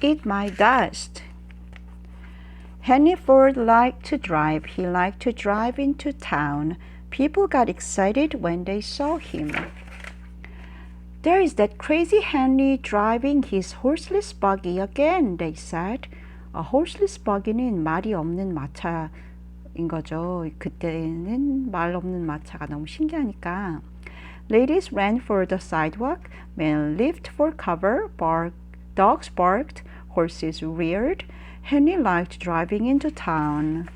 eat my dust. Henry Ford liked to drive. He liked to drive into town. People got excited when they saw him. There is that crazy Henry driving his horseless buggy again, they said. horseless buggy는 말이 없는 마차인 거죠. 그때는 말 없는 마차가 너무 신기하니까. Ladies ran for the sidewalk, men leaped for cover, dogs barked, horses reared. Henry liked driving into town.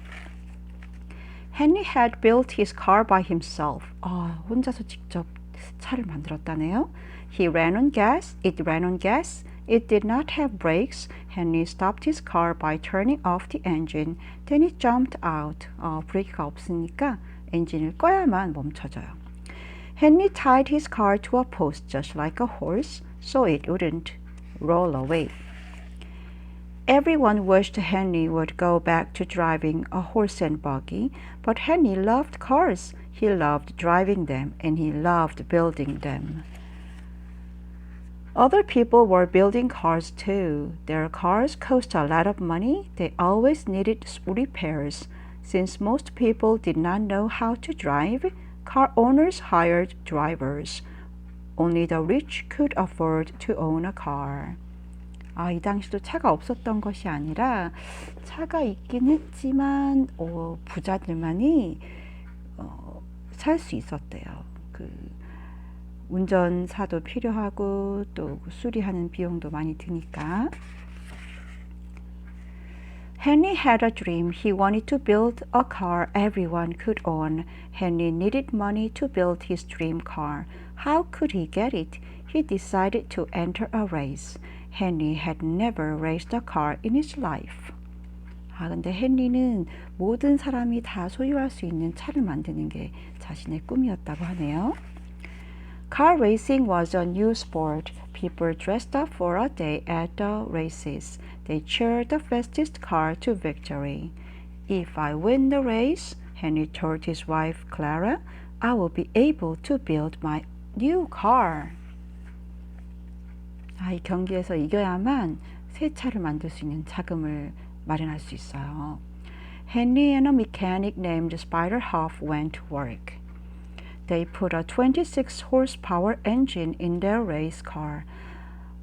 Henry had built his car by himself. 혼자서 직접 차를 만들었다네요. He ran on gas. It ran on gas. It did not have brakes. Henry stopped his car by turning off the engine. Then it jumped out. 브레이크가 없으니까 엔진을 꺼야만 멈춰져요. Henry tied his car to a post just like a horse, so it wouldn't roll away. Everyone wished Henry would go back to driving a horse and buggy, but Henry loved cars. He loved driving them, and he loved building them. Other people were building cars too. Their cars cost a lot of money. They always needed repairs. Since most people did not know how to drive, car owners hired drivers. Only the rich could afford to own a car. 이 당시도 차가 없었던 것이 아니라 차가 있긴 했지만 부자들만이 살 수 있었대요. 운전사도 필요하고 또 수리하는 비용도 많이 드니까. Henry had a dream. He wanted to build a car everyone could own. Henry needed money to build his dream car. How could he get it? He decided to enter a race. Henry had never raced a car in his life. 근데 헨리는 모든 사람이 다 소유할 수 있는 차를 만드는 게 자신의 꿈이었다고 하네요. Car racing was a new sport. People dressed up for a day at the races. They cheered the fastest car to victory. If I win the race, Henry told his wife Clara, I will be able to build my new car. 이 경기에서 이겨야만 새 차를 만들 수 있는 자금을 마련할 수 있어요. Henry and a mechanic named Spider Huff went to work. They put a 26 horsepower engine in their race car.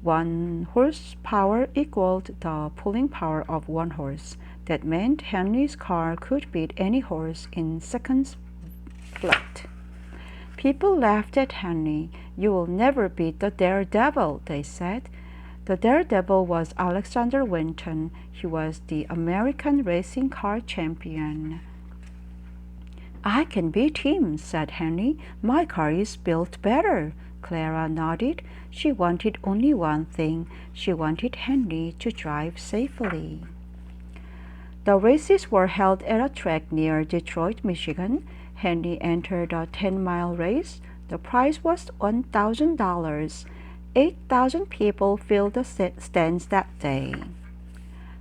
1 horsepower equaled the pulling power of 1 horse. That meant Henry's car could beat any horse in seconds flat. People laughed at Henry. You will never beat the Daredevil, they said. The Daredevil was Alexander Winton. He was the American racing car champion. I can beat him, said Henry. My car is built better. Clara nodded. She wanted only one thing. She wanted Henry to drive safely. The races were held at a track near Detroit, Michigan. Henry entered a 10-mile race. The prize was $1,000. 8,000 people filled the stands that day.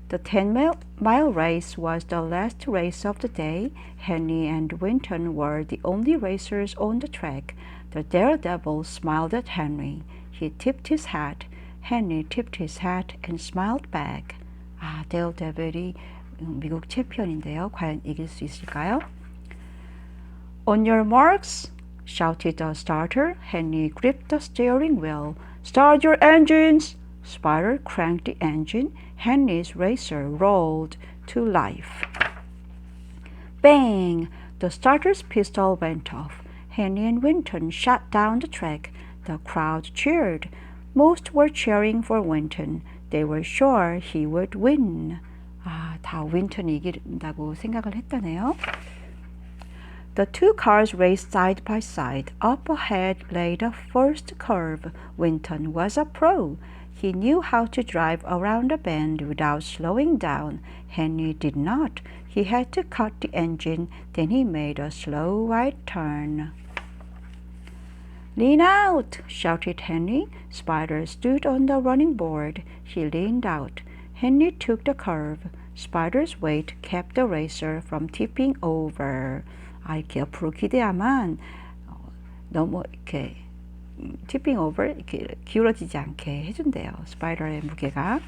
The 10-mile race was the last race of the day. Henry and Winton were the only racers on the track. The Daredevil smiled at Henry. He tipped his hat. Henry tipped his hat and smiled back. Daredevil이 미국 챔피언인데요. 과연 이길 수 있을까요? On your marks, shouted the starter. Henry gripped the steering wheel. Start your engines! Spider cranked the engine. Henry's racer rolled to life. Bang! The starter's pistol went off. Henry and Winton shot down the track. The crowd cheered. Most were cheering for Winton. They were sure he would win. 다 윈턴이 이긴다고 생각을 했다네요. The two cars raced side by side. Up ahead lay the first curve. Winton was a pro. He knew how to drive around a bend without slowing down. Henry did not. He had to cut the engine. Then he made a slow right turn. Lean out! Shouted Henry. Spider stood on the running board. He leaned out. Henry took the curve. Spider's weight kept the racer from tipping over. 이렇게 옆으로 기대야만 너무 이렇게 tipping over 이렇게 기울어지지 않게 해준대요. 스파이더의 무게가.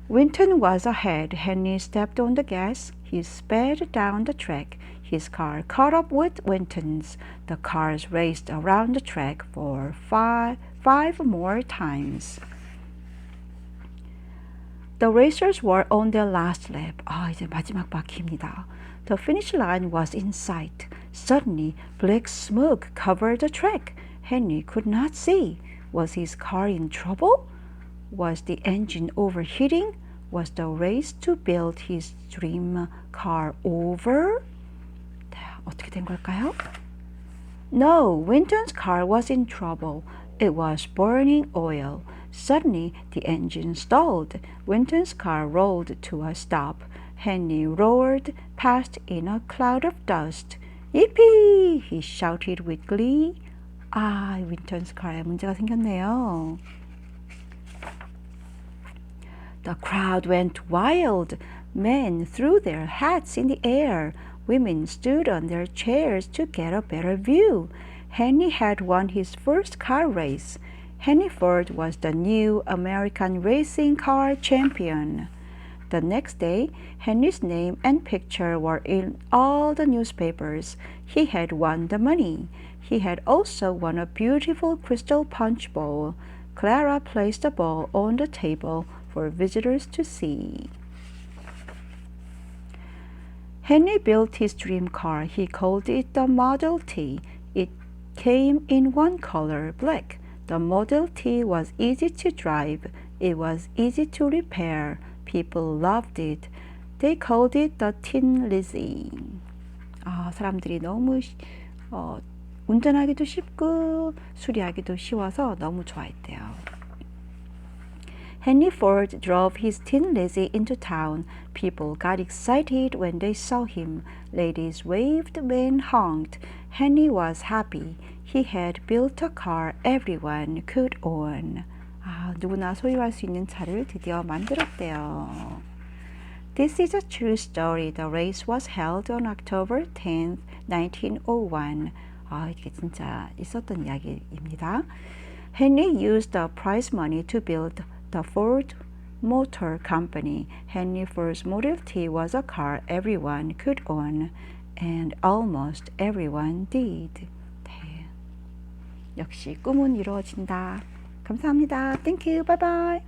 Winton was ahead. Henry stepped on the gas. He sped down the track. His car caught up with Winton's. The cars raced around the track for five more times. The racers were on their last lap. 이제 마지막 바퀴입니다. The finish line was in sight. Suddenly, black smoke covered the track. Henry could not see. Was his car in trouble? Was the engine overheating? Was the race to build his dream car over? 어떻게 된 걸까요? No, Winton's car was in trouble. It was burning oil. Suddenly, the engine stalled. Winton's car rolled to a stop. Henry roared past in a cloud of dust. Yippee! He shouted with glee. 윈턴스 car에 문제가 생겼네요. The crowd went wild. Men threw their hats in the air. Women stood on their chairs to get a better view. Henry had won his first car race. Henry Ford was the new American racing car champion. The next day, Henry's name and picture were in all the newspapers. He had won the money. He had also won a beautiful crystal punch bowl. Clara placed the bowl on the table for visitors to see. Henry built his dream car. He called it the Model T. It came in one color, black. The Model T was easy to drive. It was easy to repair. People loved it. They called it the Tin Lizzie. 사람들이 너무 운전하기도 쉽고 수리하기도 쉬워서 너무 좋아했대요. Henry Ford drove his Tin Lizzie into town. People got excited when they saw him. Ladies waved and honked. Henry was happy. He had built a car everyone could own. 누구나 소유할 수 있는 차를 드디어 만들었대요. This is a true story. The race was held on October 10th, 1901. 이게 진짜 있었던 이야기입니다. Henry used the prize money to build the Ford Motor Company. Henry Ford's Model T was a car everyone could own, and almost everyone did. 네. 역시 꿈은 이루어진다. 감사합니다. Thank you. Bye bye.